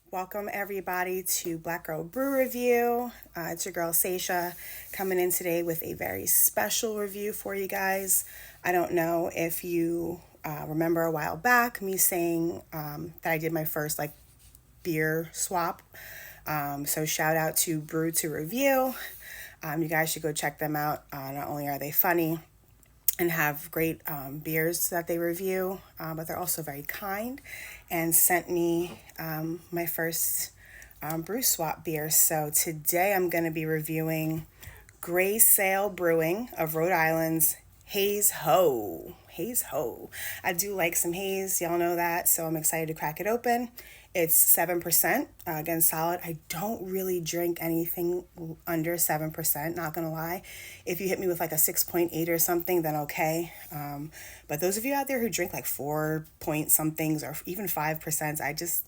Welcome everybody to Black Girl Brew Review. It's your girl Seisha coming in today with a very special review for you guys. I don't know if you remember a while back me saying that I did my first beer swap. So shout out to Brew to Review. You guys should go check them out. Not only are they funny and have great beers that they review, but they're also very kind and sent me my first brew swap beer. So today I'm going to be reviewing Gray Sail Brewing of Rhode Island's Haze Ho. Haze Ho. I do like some haze, y'all know that, so I'm excited to crack it open. It's 7%, again, solid. I don't really drink anything under 7%, not gonna lie. If you hit me with like a 6.8 or something, then okay. But those of you out there who drink like 4 point somethings or even 5%,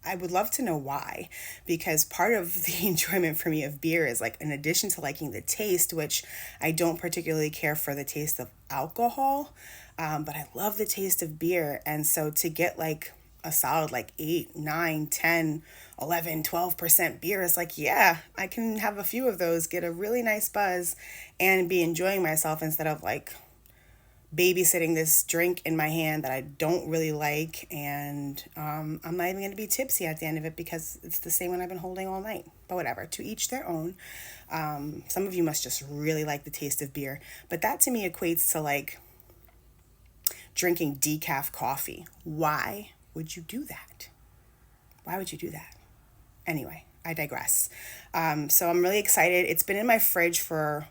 I would love to know why, because part of the enjoyment for me of beer is like, in addition to liking the taste, which I don't particularly care for the taste of alcohol, but I love the taste of beer. And so to get like a solid like 8, 9, 10, 11, 12% beer is like, yeah, I can have a few of those, get a really nice buzz, and be enjoying myself instead of like babysitting this drink in my hand that I don't really like, and I'm not even going to be tipsy at the end of it because it's the same one I've been holding all night. But whatever, to each their own. Some of you must just really like the taste of beer, but that to me equates to like drinking decaf coffee. Why would you do that? Why would you do that? Anyway, I digress. So I'm really excited. It's been in my fridge for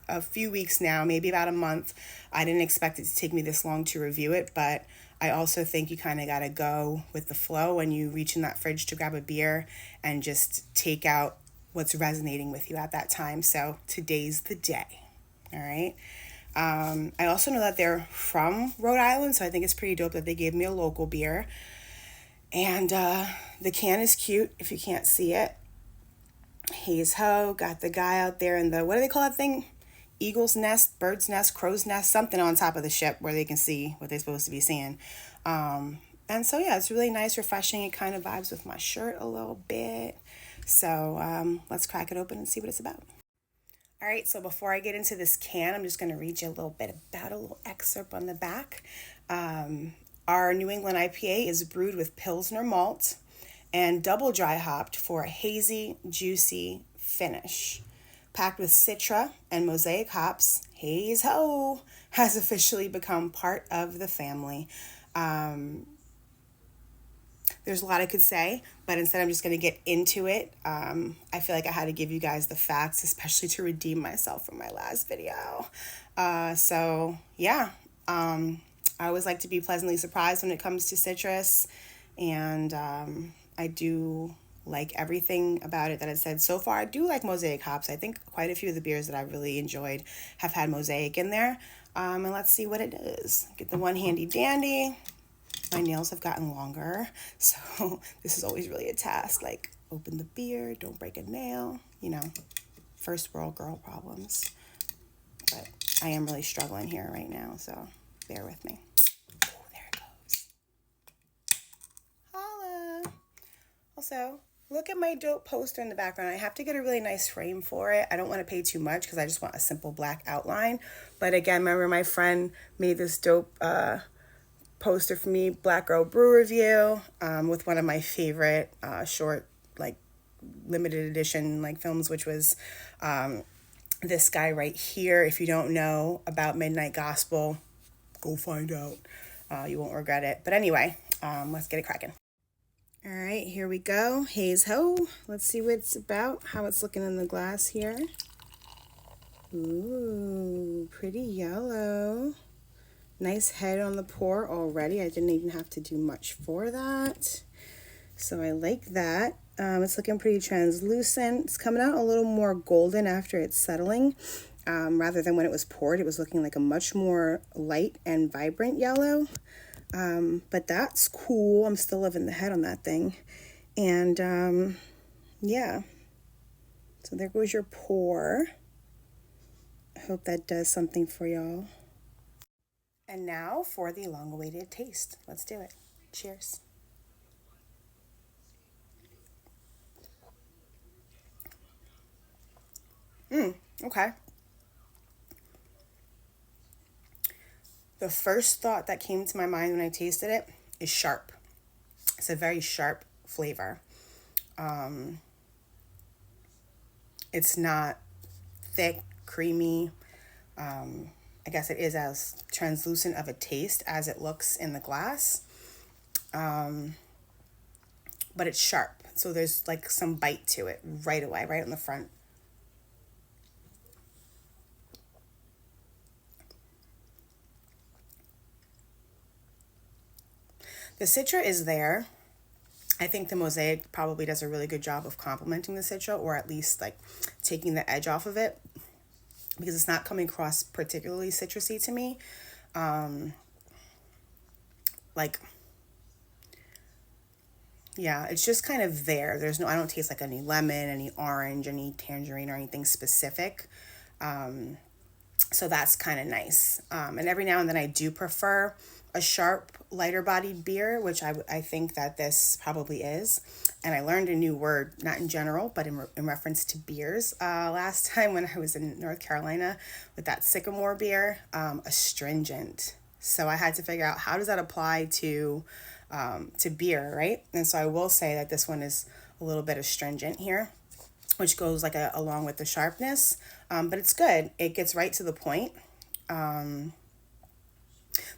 a few weeks now, maybe about a month. I didn't expect it to take me this long to review it, but I also think you kind of got to go with the flow when you reach in that fridge to grab a beer and just take out what's resonating with you at that time. So today's the day. All right. I also know that they're from Rhode Island, so I think it's pretty dope that they gave me a local beer. And the can is cute if you can't see it. Haze Ho, got the guy out there in the, what do they call that thing? Eagle's nest, bird's nest, crow's nest, something on top of the ship where they can see what they're supposed to be seeing. And so, yeah, it's really nice, refreshing. It kind of vibes with my shirt a little bit. So let's crack it open and see what it's about. All right, so before I get into this can, I'm just going to read you a little bit about a little excerpt on the back. Our New England IPA is brewed with Pilsner malt and double dry hopped for a hazy, juicy finish. Packed with Citra and Mosaic hops, Haze Ho has officially become part of the family. There's a lot I could say, but instead I'm just going to get into it. I feel like I had to give you guys the facts, especially to redeem myself from my last video. So yeah, I always like to be pleasantly surprised when it comes to citrus, and I do like everything about it that I said so far. I do like Mosaic hops. I think quite a few of the beers that I've really enjoyed have had Mosaic in there. And let's see what it is. Get the one handy dandy. My nails have gotten longer, so this is always really a task. Like, open the beer, don't break a nail, first world girl problems. But I am really struggling here right now, so bear with me. Oh, there it goes. Holla! Also, look at my dope poster in the background. I have to get a really nice frame for it. I don't want to pay too much because I just want a simple black outline. But again, remember my friend made this dope poster for me, Black Girl Brew Review, with one of my favorite short, limited edition films, which was this guy right here. If you don't know about Midnight Gospel, go find out. You won't regret it. But anyway, let's get it cracking. All right, here we go. Haze Ho. Let's see what it's about, how it's looking in the glass here. Ooh, pretty yellow. Nice head on the pour already. I didn't even have to do much for that. So I like that. It's looking pretty translucent. It's coming out a little more golden after it's settling. Rather than when it was poured, it was looking like a much more light and vibrant yellow. But that's cool. I'm still loving the head on that thing. And yeah. So there goes your pour. I hope that does something for y'all. And now for the long-awaited taste. Let's do it. Cheers. Okay. The first thought that came to my mind when I tasted it is sharp. It's a very sharp flavor. It's not thick, creamy. I guess it is as translucent of a taste as it looks in the glass. But it's sharp. So there's like some bite to it right away, right in the front. The Citra is there. I think the Mosaic probably does a really good job of complementing the Citra, or at least like taking the edge off of it, because it's not coming across particularly citrusy to me. Like, yeah, it's just kind of there. I don't taste like any lemon, any orange, any tangerine, or anything specific. So that's kind of nice. And every now and then I do prefer a sharp, lighter bodied beer, which I think that this probably is. And I learned a new word, not in general, but in reference to beers, last time when I was in North Carolina with that Sycamore beer, astringent. So I had to figure out, how does that apply to beer, right? And so I will say that this one is a little bit astringent here, which goes like along with the sharpness. But it's good. It gets right to the point.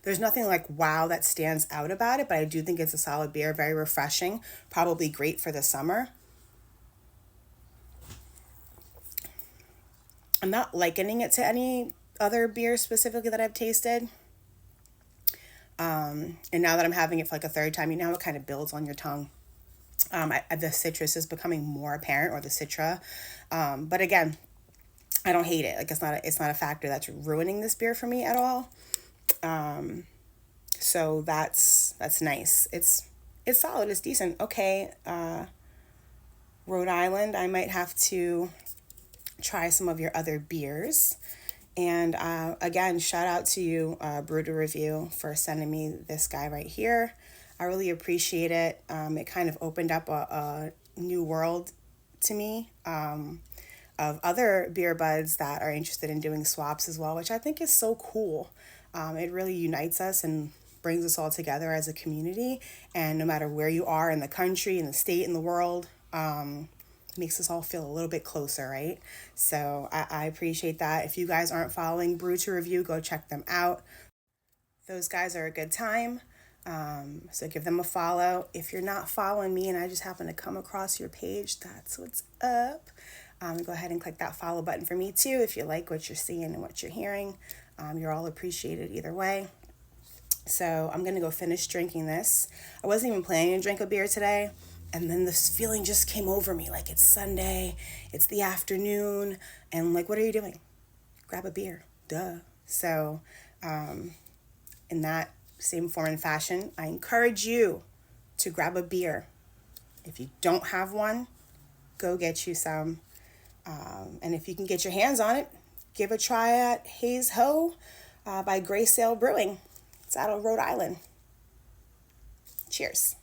There's nothing like wow that stands out about it, but I do think it's a solid beer, very refreshing, probably great for the summer. I'm not likening it to any other beer specifically that I've tasted. And now that I'm having it for like a third time, you know how it kind of builds on your tongue. The citrus is becoming more apparent, or the Citra. But again, I don't hate it. Like, it's not a factor that's ruining this beer for me at all. So that's nice. It's solid. It's decent. Okay. Rhode Island, I might have to try some of your other beers. And again, shout out to you, Brew to Review, for sending me this guy right here. I really appreciate it. It kind of opened up a new world to me of other beer buds that are interested in doing swaps as well, which I think is so cool. It really unites us and brings us all together as a community. And no matter where you are in the country, in the state, in the world, makes us all feel a little bit closer, right? So I appreciate that. If you guys aren't following Brew to Review, go check them out. Those guys are a good time. So give them a follow. If you're not following me and I just happen to come across your page, that's what's up. Go ahead and click that follow button for me too if you like what you're seeing and what you're hearing. You're all appreciated either way. So I'm going to go finish drinking this. I wasn't even planning to drink a beer today. And then this feeling just came over me, like it's Sunday, it's the afternoon, and like, what are you doing? Grab a beer, duh. So in that same form and fashion, I encourage you to grab a beer. If you don't have one, go get you some. And if you can get your hands on it, give a try at Haze by Gray Sail Brewing. It's out of Rhode Island. Cheers.